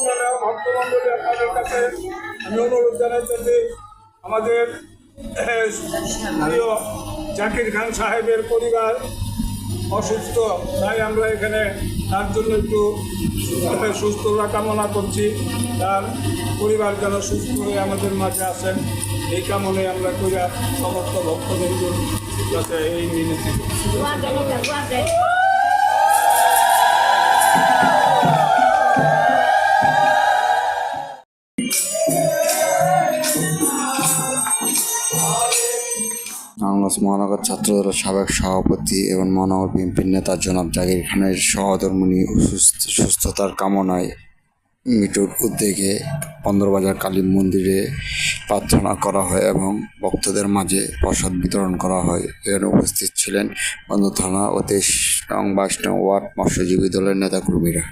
সম্মানীয় ভক্তমণ্ডলী, আপনাদের কাছে আমি অনুরোধ জানাইতেছি আমাদের প্রিয় জাকির খান সাহেবের পরিবার অসুস্থ, তাই আমরা এখানে তার জন্য একটু সুস্থতা কামনা করছি। তার পরিবার যেন সুস্থ হয়ে আমাদের মাঝে আসেন এই কামনায় আমরা কইরা সমস্ত ভক্তদের কাছে এই মিনতি নারায়ণগঞ্জ মহানগর ছাত্রদলের সাবেক সভাপতি এবং মহানগর বিএনপির নেতা জনাব জাকির খানের সহধর্মিণী সুস্থতার কামনায় মিটুর উদ্যোগে বন্দরবাজার কালী মন্দিরে প্রার্থনা করা হয় এবং ভক্তদের মাঝে প্রসাদ বিতরণ করা হয়। এখানে উপস্থিত ছিলেন বন্দর থানা ও 23 নং 22 নং ওয়ার্ড মৎস্যজীবী দলের নেতাকর্মীরা।